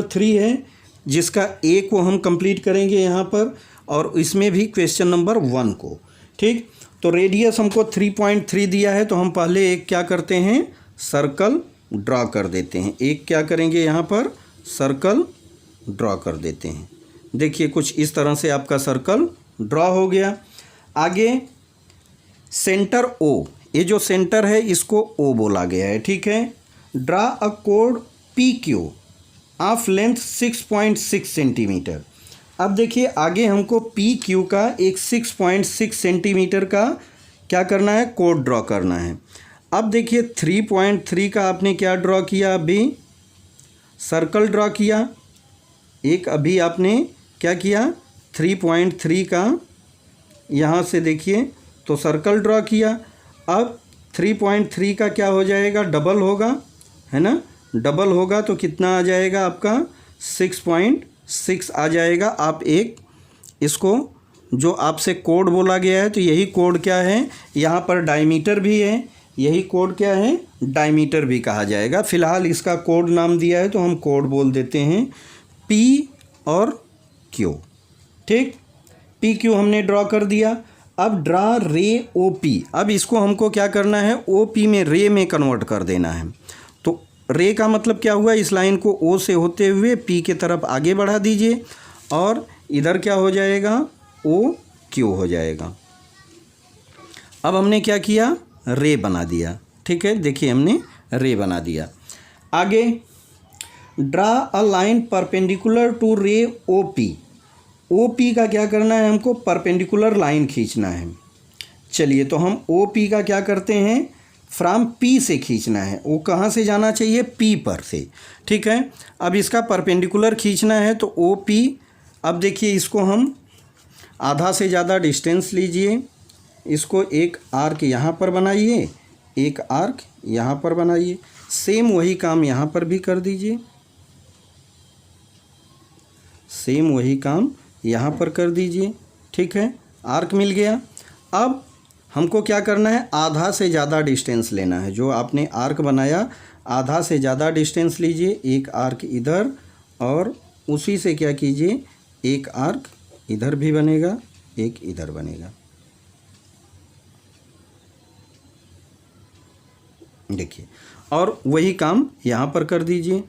3 है, जिसका ए को हम कंप्लीट करेंगे यहाँ पर, और इसमें भी क्वेश्चन नंबर 1 को, ठीक। तो रेडियस हमको 3.3 दिया है, तो हम पहले एक क्या करते हैं, सर्कल ड्रॉ कर देते हैं। एक क्या करेंगे, यहाँ पर सर्कल ड्रॉ कर देते हैं। देखिए कुछ इस तरह से आपका सर्कल ड्रॉ हो गया। आगे सेंटर ओ, ये जो सेंटर है इसको ओ बोला गया है, ठीक है। Draw a code P Q of length 6.6 centimetre. अब देखिए आगे हमको पी क्यू का एक 6.6 सेंटीमीटर का क्या करना है, कोड ड्रॉ करना है। अब देखिए 3.3 का आपने क्या ड्रॉ किया, अभी सर्कल ड्रॉ किया। एक अभी आपने क्या किया, 3.3 का यहाँ से देखिए तो सर्कल ड्रॉ किया। अब 3.3 का क्या हो जाएगा, डबल होगा, है ना, डबल होगा तो कितना आ जाएगा आपका 6.6 आ जाएगा। आप एक इसको जो आपसे कोड बोला गया है तो यही कोड क्या है, यहाँ पर डायमीटर भी है, यही कोड क्या है, डायमीटर भी कहा जाएगा। फिलहाल इसका कोड नाम दिया है तो हम कोड बोल देते हैं P और Q। ठीक, PQ हमने ड्रॉ कर दिया। अब ड्रा रे OP। अब इसको हमको क्या करना है, OP में रे में कन्वर्ट कर देना है। तो रे का मतलब क्या हुआ, इस लाइन को O से होते हुए P के तरफ आगे बढ़ा दीजिए और इधर क्या हो जाएगा, OQ हो जाएगा। अब हमने क्या किया, रे बना दिया। ठीक है, देखिए हमने रे बना दिया। आगे draw a line perpendicular to ray OP। OP का क्या करना है, हमको परपेंडिकुलर लाइन खींचना है। चलिए तो हम OP का क्या करते हैं, फ्रॉम P से खींचना है। वो कहाँ से जाना चाहिए, P पर से। ठीक है, अब इसका परपेंडिकुलर खींचना है तो OP। अब देखिए इसको हम आधा से ज़्यादा डिस्टेंस लीजिए, इसको एक आर्क यहाँ पर बनाइए, एक आर्क यहाँ पर बनाइए। सेम वही काम यहाँ पर भी कर दीजिए, सेम वही काम यहाँ पर कर दीजिए। ठीक है, आर्क मिल गया। अब हमको क्या करना है, आधा से ज़्यादा डिस्टेंस लेना है। जो आपने आर्क बनाया आधा से ज़्यादा डिस्टेंस लीजिए, एक आर्क इधर और उसी से क्या कीजिए, एक आर्क इधर भी बनेगा, एक इधर बनेगा। देखिए, और वही काम यहाँ पर कर दीजिए।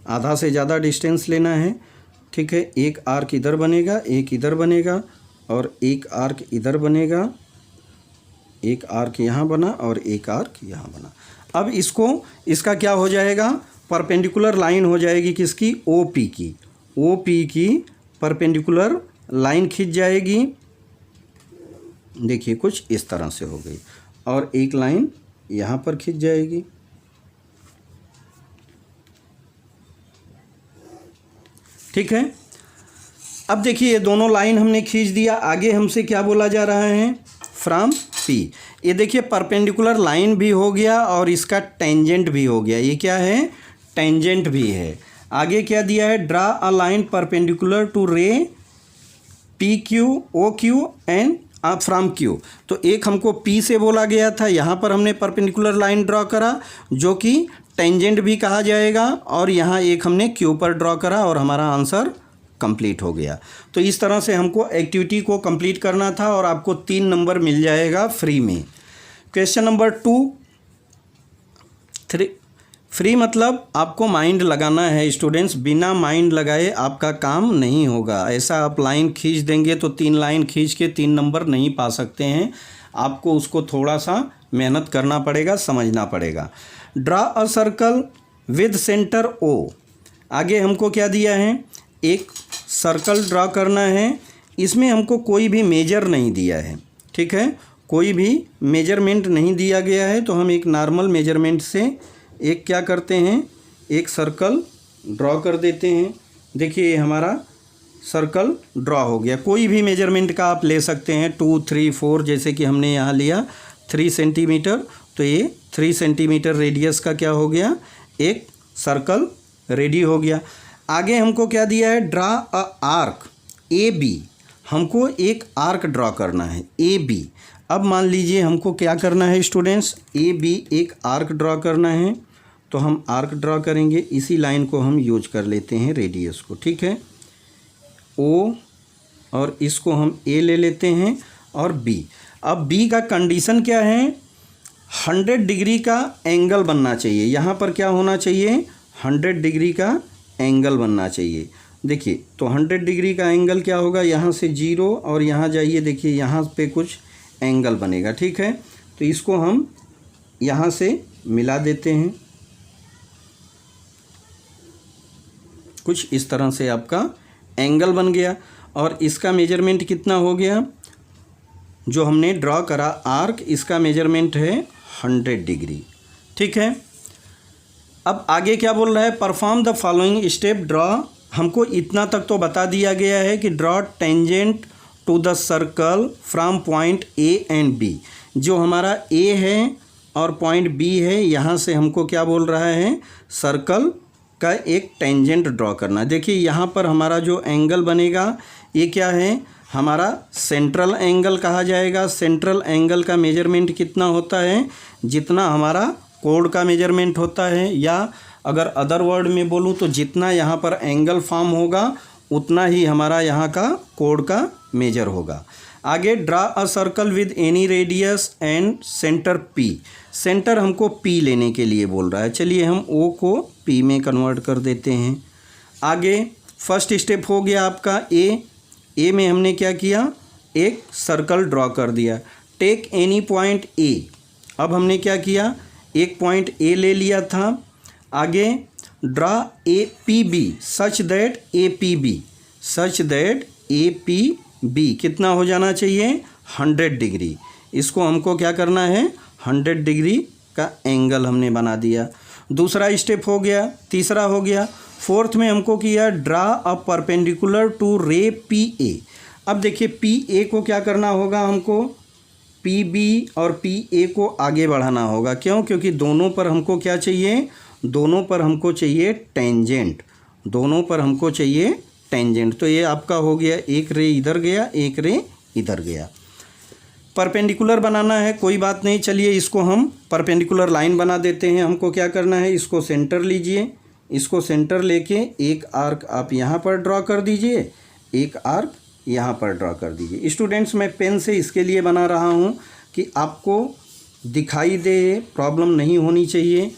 आधा से ज़्यादा डिस्टेंस लेना है। ठीक है, एक आर्क इधर बनेगा, एक इधर बनेगा और एक आर्क इधर बनेगा, एक आर्क यहाँ बना और एक आर्क यहाँ बना। अब इसको, इसका क्या हो जाएगा, परपेंडिकुलर लाइन हो जाएगी किसकी, OP की। OP की परपेंडिकुलर लाइन खींच जाएगी। देखिए कुछ इस तरह से हो गई और एक लाइन यहाँ पर खींच जाएगी। ठीक है, अब देखिए ये दोनों लाइन हमने खींच दिया। आगे हमसे क्या बोला जा रहा है, फ्रॉम P। ये देखिए परपेंडिकुलर लाइन भी हो गया और इसका टेंजेंट भी हो गया। ये क्या है, टेंजेंट भी है। आगे क्या दिया है, draw a line perpendicular to ray PQ OQ and from Q। तो एक हमको P से बोला गया था, यहाँ पर हमने परपेंडिकुलर लाइन ड्रॉ करा जो कि टेंजेंट भी कहा जाएगा, और यहाँ एक हमने Q पर ड्रॉ करा और हमारा आंसर कंप्लीट हो गया। तो इस तरह से हमको एक्टिविटी को कंप्लीट करना था और आपको 3 नंबर मिल जाएगा फ्री में। क्वेश्चन नंबर 2, 3 फ्री मतलब आपको माइंड लगाना है स्टूडेंट्स, बिना माइंड लगाए आपका काम नहीं होगा। ऐसा आप लाइन खींच देंगे तो 3 लाइन खींच के 3 नंबर नहीं पा सकते हैं। आपको उसको थोड़ा सा मेहनत करना पड़ेगा, समझना पड़ेगा। Draw a circle with centre O। आगे हमको क्या दिया है, एक सर्कल ड्रा करना है। इसमें हमको कोई भी मेजर नहीं दिया है। ठीक है, कोई भी मेजरमेंट नहीं दिया गया है, तो हम एक नॉर्मल मेजरमेंट से एक क्या करते हैं, एक सर्कल ड्रॉ कर देते हैं। देखिए ये हमारा सर्कल ड्रॉ हो गया। कोई भी मेजरमेंट का आप ले सकते हैं, 2, 3, 4, जैसे कि हमने यहाँ लिया 3 सेंटीमीटर, तो ये 3 सेंटीमीटर रेडियस का क्या हो गया, एक सर्कल रेडी हो गया। आगे हमको क्या दिया है, ड्रा अ आर्क AB। हमको एक आर्क ड्रॉ करना है AB। अब मान लीजिए हमको क्या करना है स्टूडेंट्स, AB एक आर्क ड्रॉ करना है, तो हम आर्क ड्रॉ करेंगे। इसी लाइन को हम यूज कर लेते हैं रेडियस को। ठीक है, O और इसको हम A ले लेते हैं और B। अब B का कंडीशन क्या है, 100 डिग्री का एंगल बनना चाहिए। यहाँ पर क्या होना चाहिए, 100 डिग्री का एंगल बनना चाहिए। देखिए तो 100 डिग्री का एंगल क्या होगा, यहाँ से 0 और यहाँ जाइए, देखिए यहाँ पे कुछ एंगल बनेगा। ठीक है, तो इसको हम यहाँ से मिला देते हैं। कुछ इस तरह से आपका एंगल बन गया और इसका मेजरमेंट कितना हो गया, जो हमने ड्रॉ करा आर्क, इसका मेजरमेंट है 100 डिग्री। ठीक है, अब आगे क्या बोल रहा है, perform the following step draw. हमको इतना तक तो बता दिया गया है कि draw tangent to the circle from point A and B। जो हमारा A है और पॉइंट B है, यहाँ से हमको क्या बोल रहा है, सर्कल का एक टेंजेंट ड्रॉ करना। देखिए यहाँ पर हमारा जो एंगल बनेगा ये क्या है, हमारा सेंट्रल एंगल कहा जाएगा। सेंट्रल एंगल का मेजरमेंट कितना होता है, जितना हमारा कोड का मेजरमेंट होता है, या अगर अदर वर्ड में बोलूँ तो जितना यहाँ पर एंगल फॉर्म होगा उतना ही हमारा यहाँ का कोड का मेजर होगा। आगे draw a circle with any radius and centre P. Centre हमको पी लेने के लिए बोल रहा है, चलिए हम ओ को पी में कन्वर्ट कर देते हैं। आगे फर्स्ट स्टेप हो गया आपका ए में हमने क्या किया, एक सर्कल ड्रॉ कर दिया। टेक एनी पॉइंट ए, अब हमने क्या किया, एक पॉइंट ए ले लिया था। आगे draw A P B such that A P B कितना हो जाना चाहिए, 100 डिग्री। इसको हमको क्या करना है, 100 डिग्री का एंगल हमने बना दिया। दूसरा स्टेप हो गया, तीसरा हो गया। फोर्थ में हमको किया ड्रा अ परपेंडिकुलर टू रे पी ए। अब देखिए पी ए को क्या करना होगा, हमको पी बी और पी ए को आगे बढ़ाना होगा। क्यों, क्योंकि दोनों पर हमको क्या चाहिए, दोनों पर हमको चाहिए टेंजेंट, दोनों पर हमको चाहिए टेंजेंट। तो ये आपका हो गया, एक रे इधर गया, एक रे इधर गया। परपेंडिकुलर बनाना है, कोई बात नहीं, चलिए इसको हम परपेंडिकुलर लाइन बना देते हैं। हमको क्या करना है, इसको सेंटर लीजिए, इसको सेंटर लेके एक आर्क आप यहाँ पर ड्रॉ कर दीजिए, एक आर्क यहाँ पर ड्रॉ कर दीजिए। स्टूडेंट्स मैं पेन से इसके लिए बना रहा हूँ कि आपको दिखाई दे, प्रॉब्लम नहीं होनी चाहिए,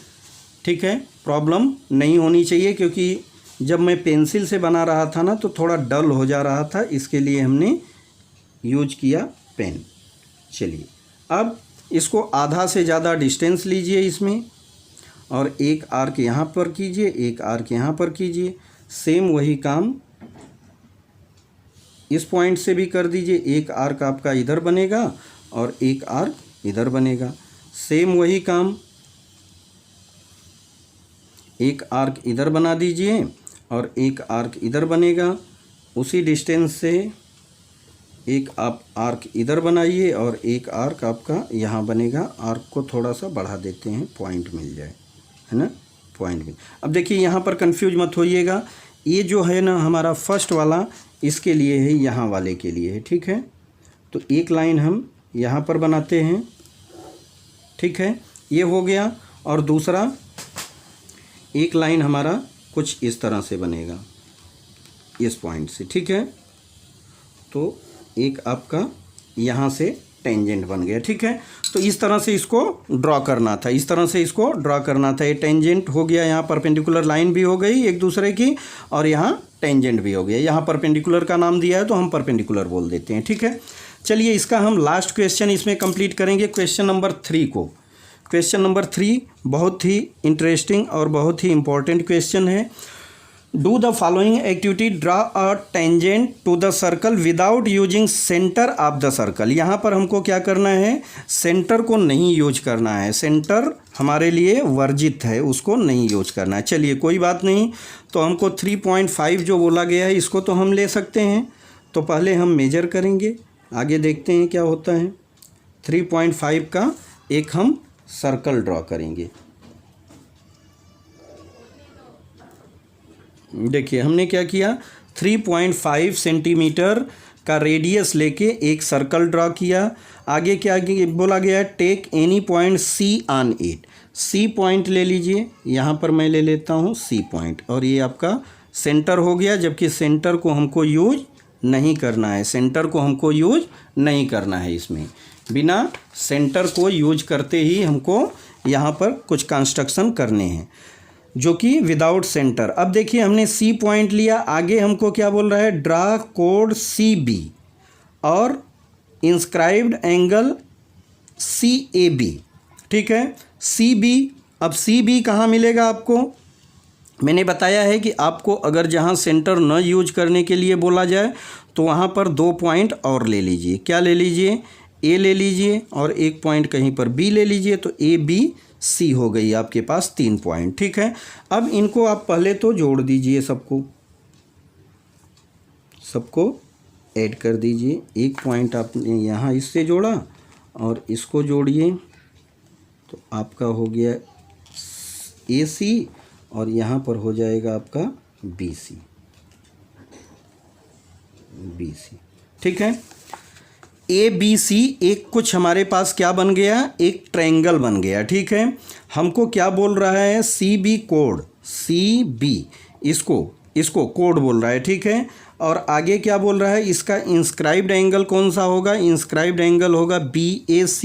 ठीक है, प्रॉब्लम नहीं होनी चाहिए, क्योंकि जब मैं पेंसिल से बना रहा था ना तो थोड़ा डल हो जा रहा था, इसके लिए हमने यूज किया पेन। चलिए अब इसको आधा से ज़्यादा डिस्टेंस लीजिए इसमें, और एक आर्क यहाँ पर कीजिए, एक आर्क यहाँ पर कीजिए। सेम वही काम इस पॉइंट से भी कर दीजिए, एक आर्क आपका इधर बनेगा और एक आर्क इधर बनेगा। सेम वही काम, एक आर्क इधर बना दीजिए और एक आर्क इधर बनेगा। उसी डिस्टेंस से एक आप आर्क इधर बनाइए और एक आर्क आपका यहाँ बनेगा। आर्क को थोड़ा सा बढ़ा देते हैं, पॉइंट मिल जाए, है ना, पॉइंट मिल। अब देखिए यहाँ पर कंफ्यूज मत होइएगा, ये जो है ना हमारा फर्स्ट वाला इसके लिए है, यहाँ वाले के लिए है, ठीक है। तो एक लाइन हम यहाँ पर बनाते हैं, ठीक है, ये हो गया। और दूसरा एक लाइन हमारा कुछ इस तरह से बनेगा, इस पॉइंट से, ठीक है। तो एक आपका यहाँ से टेंजेंट बन गया, ठीक है। तो इस तरह से इसको ड्रॉ करना था, इस तरह से इसको ड्रॉ करना था। ये टेंजेंट हो गया, यहाँ परपेंडिकुलर लाइन भी हो गई एक दूसरे की, और यहाँ टेंजेंट भी हो गया। यहाँ परपेंडिकुलर का नाम दिया है तो हम परपेंडिकुलर बोल देते हैं, ठीक है। चलिए इसका हम लास्ट क्वेश्चन इसमें कंप्लीट करेंगे, क्वेश्चन नंबर 3 को। क्वेश्चन नंबर 3 बहुत ही इंटरेस्टिंग और बहुत ही इंपॉर्टेंट क्वेश्चन है। Do the following activity, draw a tangent to the circle without using centre of the circle. यहाँ पर हमको क्या करना है, सेंटर को नहीं यूज करना है, सेंटर हमारे लिए वर्जित है, उसको नहीं यूज करना है। चलिए कोई बात नहीं, तो हमको 3.5 जो बोला गया है इसको तो हम ले सकते हैं। तो पहले हम मेजर करेंगे, आगे देखते हैं क्या होता है। 3.5 का एक हम सर्कल ड्रॉ करेंगे। देखिए हमने क्या किया, 3.5 सेंटीमीटर का रेडियस लेके एक सर्कल ड्रॉ किया। आगे क्या बोला गया है, take any point C on it. C point ले लीजिए, यहाँ पर मैं ले लेता हूँ सी पॉइंट, और ये आपका सेंटर हो गया। जबकि सेंटर को हमको यूज नहीं करना है, सेंटर को हमको यूज नहीं करना है, इसमें बिना सेंटर को यूज करते ही हमको यहाँ पर कुछ कंस्ट्रक्शन करने हैं जो कि विदाउट सेंटर। अब देखिए हमने सी पॉइंट लिया, आगे हमको क्या बोल रहा है, ड्रा कोड सी बी और inscribed angle C A B, ठीक है। सी बी, अब सी बी कहाँ मिलेगा आपको, मैंने बताया है कि आपको अगर जहाँ सेंटर न यूज करने के लिए बोला जाए तो वहाँ पर 2 पॉइंट और ले लीजिए। क्या ले लीजिए, ए ले लीजिए और एक पॉइंट कहीं पर बी ले लीजिए। तो ए बी सी हो गई आपके पास 3 पॉइंट, ठीक है। अब इनको आप पहले तो जोड़ दीजिए, सबको ऐड कर दीजिए। एक पॉइंट आपने यहाँ इससे जोड़ा और इसको जोड़िए, तो आपका हो गया ए सी और यहाँ पर हो जाएगा आपका बी सी। ठीक है। ABC एक कुछ हमारे पास क्या बन गया, एक ट्रायंगल बन गया, ठीक है। हमको क्या बोल रहा है, CB कोड, CB इसको कोड बोल रहा है, ठीक है। और आगे क्या बोल रहा है, इसका इंस्क्राइब्ड एंगल कौन सा होगा, इंस्क्राइब्ड एंगल होगा BAC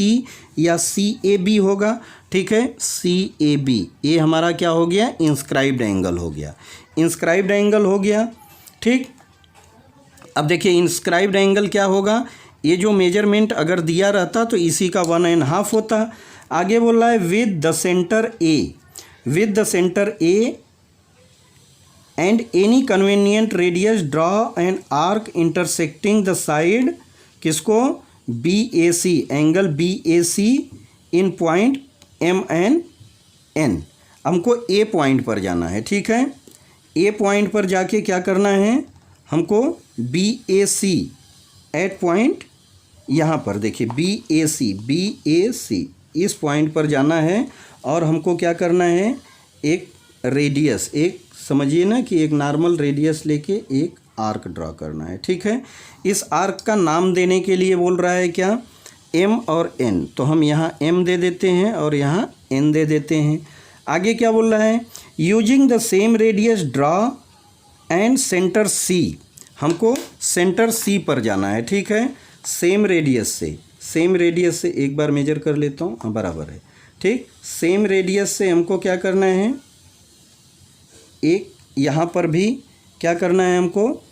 या CAB होगा, ठीक है। CAB ये हमारा क्या हो गया, इंस्क्राइब्ड एंगल हो गया, इंस्क्राइब्ड एंगल हो गया, ठीक। अब देखिए इंस्क्राइब्ड एंगल क्या होगा, ये जो मेजरमेंट अगर दिया रहता तो इसी का 1.5 होता। आगे बोल रहा है with the centre A and any convenient radius draw an arc intersecting the side, किसको, BAC, angle BAC in point M and N। हमको A पॉइंट पर जाना है, ठीक है। A पॉइंट पर जाके क्या करना है, हमको BAC एट पॉइंट, यहाँ पर देखिए BAC इस पॉइंट पर जाना है। और हमको क्या करना है, एक रेडियस, एक समझिए ना कि एक नॉर्मल रेडियस लेके एक आर्क ड्रॉ करना है, ठीक है। इस आर्क का नाम देने के लिए बोल रहा है क्या, M और N, तो हम यहाँ M दे देते हैं और यहाँ N दे देते हैं। आगे क्या बोल रहा है, using the same radius draw and centre C, हमको सेंटर C पर जाना है, ठीक है। सेम रेडियस से एक बार मेजर कर लेता हूँ, हाँ बराबर है, ठीक। सेम रेडियस से हमको क्या करना है, एक यहाँ पर भी क्या करना है, हमको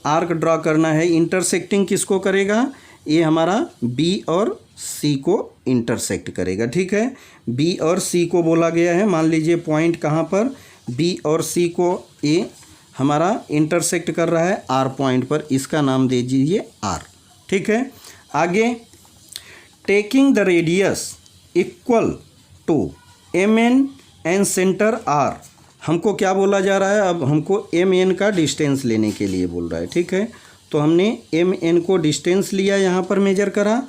आर्क ड्रॉ करना है। इंटरसेक्टिंग किसको करेगा, ये हमारा B और C को इंटरसेक्ट करेगा, ठीक है। B और C को बोला गया है, मान लीजिए पॉइंट कहाँ पर, B और C को ये हमारा इंटरसेक्ट कर रहा है R पॉइंट पर, इसका नाम दे दीजिए R, ठीक है। आगे taking the radius equal to MN and centre R, हमको क्या बोला जा रहा है, अब हमको MN का डिस्टेंस लेने के लिए बोल रहा है, ठीक है। तो हमने MN को डिस्टेंस लिया, यहाँ पर मेजर करा।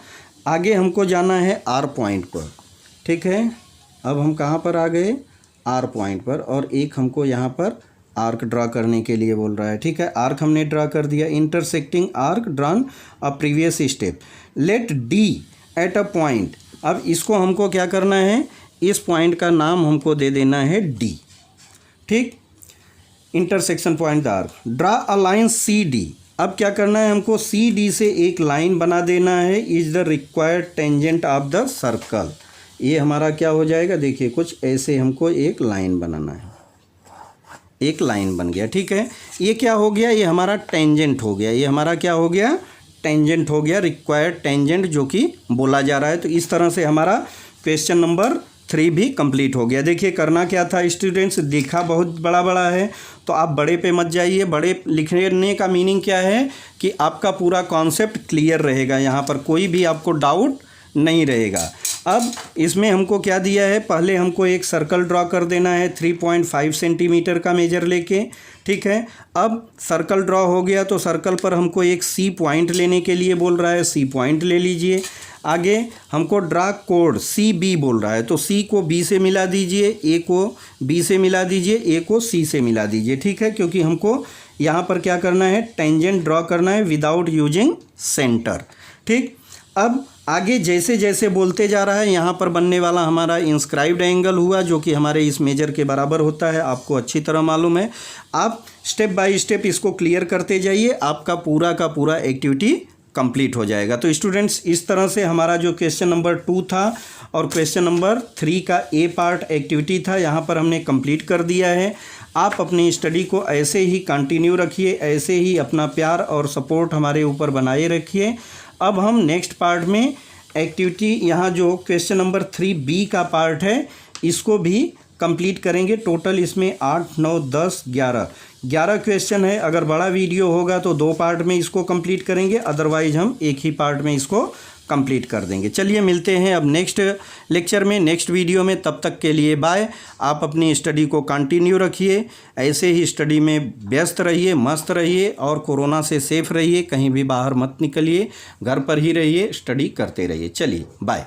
आगे हमको जाना है R पॉइंट पर, ठीक है। अब हम कहाँ पर आ गए, R पॉइंट पर, और एक हमको यहाँ पर आर्क ड्रा करने के लिए बोल रहा है, ठीक है। आर्क हमने ड्रा कर दिया, intersecting arc drawn a previous step, let D at a point. अब इसको हमको क्या करना है, इस पॉइंट का नाम हमको दे देना है D, ठीक। Intersection point the arc, draw a line CD। अब क्या करना है, हमको CD से एक लाइन बना देना है, is the required tangent of the circle. ये हमारा क्या हो जाएगा, देखिए कुछ ऐसे हमको एक लाइन बनाना है, एक लाइन बन गया, ठीक है। ये क्या हो गया, ये हमारा टेंजेंट हो गया, ये हमारा क्या हो गया, टेंजेंट हो गया, रिक्वायर्ड टेंजेंट जो कि बोला जा रहा है। तो इस तरह से हमारा क्वेश्चन नंबर 3 भी कंप्लीट हो गया। देखिए करना क्या था स्टूडेंट्स, देखा बहुत बड़ा बड़ा है तो आप बड़े पे मत जाइए। बड़े लिखने का मीनिंग क्या है कि आपका पूरा कॉन्सेप्ट क्लियर रहेगा, यहाँ पर कोई भी आपको डाउट नहीं रहेगा। अब इसमें हमको क्या दिया है, पहले हमको एक सर्कल ड्रॉ कर देना है 3.5 सेंटीमीटर का मेजर लेके, ठीक है। अब सर्कल ड्रॉ हो गया तो सर्कल पर हमको एक C पॉइंट लेने के लिए बोल रहा है, C पॉइंट ले लीजिए। आगे हमको ड्रा कोड CB बोल रहा है, तो C को B से मिला दीजिए, A को B से मिला दीजिए, A को C से मिला दीजिए, ठीक है। क्योंकि हमको यहाँ पर क्या करना है, टेंजेंट ड्रॉ करना है विदाउट यूजिंग सेंटर, ठीक। अब आगे जैसे जैसे बोलते जा रहा है, यहाँ पर बनने वाला हमारा इंस्क्राइब्ड एंगल हुआ जो कि हमारे इस मेजर के बराबर होता है, आपको अच्छी तरह मालूम है। आप स्टेप बाय स्टेप इसको क्लियर करते जाइए, आपका पूरा का पूरा एक्टिविटी कंप्लीट हो जाएगा। तो स्टूडेंट्स इस तरह से हमारा जो क्वेश्चन नंबर 2 था और क्वेश्चन नंबर 3 का A पार्ट एक्टिविटी था, यहाँ पर हमने कंप्लीट कर दिया है। आप अपनी स्टडी को ऐसे ही कंटिन्यू रखिए, ऐसे ही अपना प्यार और सपोर्ट हमारे ऊपर बनाए रखिए। अब हम नेक्स्ट पार्ट में एक्टिविटी, यहाँ जो क्वेश्चन नंबर 3B का पार्ट है, इसको भी कंप्लीट करेंगे। टोटल इसमें 8, 9, 10, 11 क्वेश्चन है। अगर बड़ा वीडियो होगा तो 2 पार्ट में इसको कंप्लीट करेंगे, अदरवाइज हम एक ही पार्ट में इसको कंप्लीट कर देंगे। चलिए मिलते हैं अब नेक्स्ट लेक्चर में, नेक्स्ट वीडियो में। तब तक के लिए बाय। आप अपनी स्टडी को कंटिन्यू रखिए, ऐसे ही स्टडी में व्यस्त रहिए, मस्त रहिए और कोरोना से सेफ रहिए। कहीं भी बाहर मत निकलिए, घर पर ही रहिए, स्टडी करते रहिए। चलिए बाय।